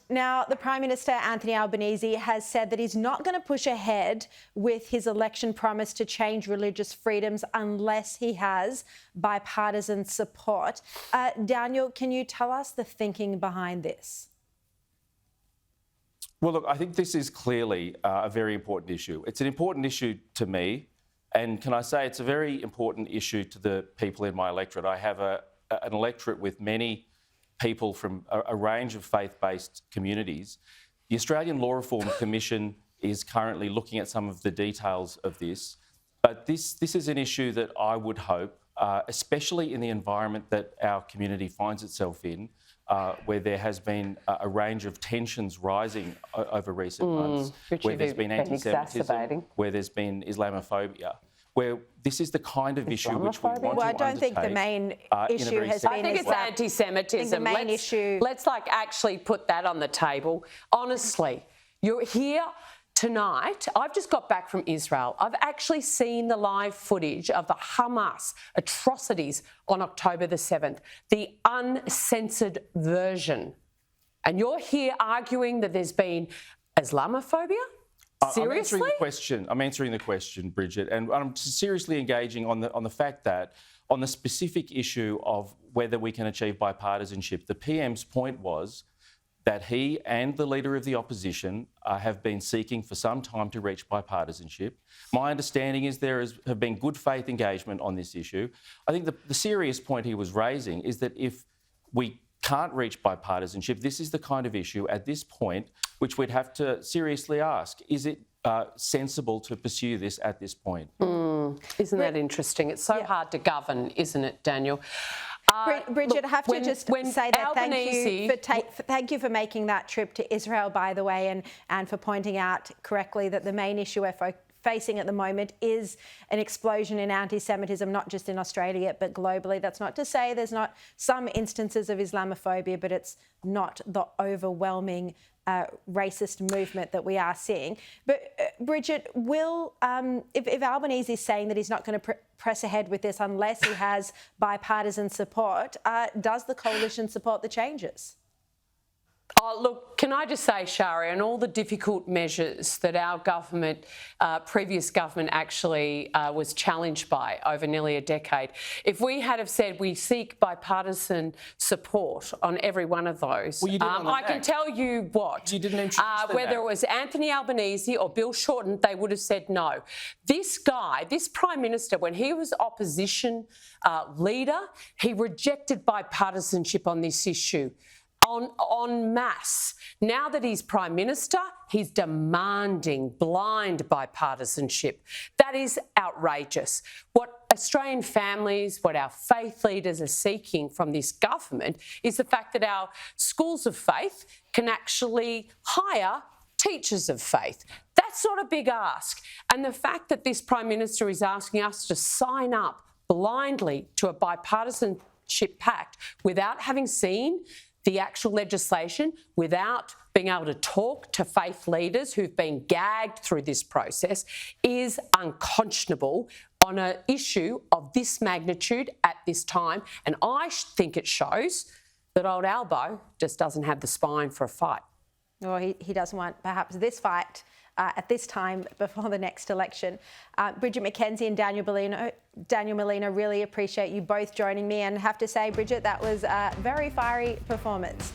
Now, the Prime Minister, Anthony Albanese, has said that he's not going to push ahead with his election promise to change religious freedoms unless he has bipartisan support. Daniel, can you tell us the thinking behind this? Well, look, I think this is clearly a very important issue. It's an important issue to me, and can I say it's a very important issue to the people in my electorate. I have an electorate with many people from a range of faith-based communities. The Australian Law Reform Commission is currently looking at some of the details of this, but this is an issue that I would hope, especially in the environment that our community finds itself in, where there has been a range of tensions rising over recent months, where there's been anti-Semitism, where there's been Islamophobia, where this is the kind of issue which we want to undertake. Well, I don't think the main issue has been... I think it's anti-Semitism. Let's actually put that on the table. Honestly, you're here tonight. I've just got back from Israel. I've actually seen the live footage of the Hamas atrocities on October the 7th, the uncensored version. And you're here arguing that there's been Islamophobia? Seriously? I'm answering the question, Bridget, and I'm seriously engaging on the fact that on the specific issue of whether we can achieve bipartisanship, the PM's point was that he and the Leader of the Opposition have been seeking for some time to reach bipartisanship. My understanding is there have been good faith engagement on this issue. I think the serious point he was raising is that if we can't reach bipartisanship, this is the kind of issue at this point which we'd have to seriously ask, is it sensible to pursue this at this point? Isn't that interesting? It's so hard to govern, isn't it, Daniel? Bridget, I have to just say that thank you for making that trip to Israel, by the way, and for pointing out correctly that the main issue we're facing at the moment is an explosion in anti-Semitism, not just in Australia, but globally. That's not to say there's not some instances of Islamophobia, but it's not the overwhelming racist movement that we are seeing. But Bridget, if Albanese is saying that he's not going to press ahead with this unless he has bipartisan support, does the coalition support the changes? Oh, look, can I just say, Sharri, and all the difficult measures that our government, previous government actually was challenged by over nearly a decade, if we had have said we seek bipartisan support on every one of those, I can tell you what, you didn't introduce whether it was Anthony Albanese or Bill Shorten, they would have said no. This guy, this Prime Minister, when he was opposition leader, he rejected bipartisanship on this issue. En masse. Now that he's Prime Minister, he's demanding blind bipartisanship. That is outrageous. What Australian families, what our faith leaders are seeking from this government is the fact that our schools of faith can actually hire teachers of faith. That's not a big ask. And the fact that this Prime Minister is asking us to sign up blindly to a bipartisanship pact without having seen the actual legislation, without being able to talk to faith leaders who've been gagged through this process, is unconscionable on an issue of this magnitude at this time. And I think it shows that old Albo just doesn't have the spine for a fight. Well, he doesn't want perhaps this fight at this time before the next election. Bridget McKenzie and Daniel Molina, really appreciate you both joining me, and have to say, Bridget, that was a very fiery performance.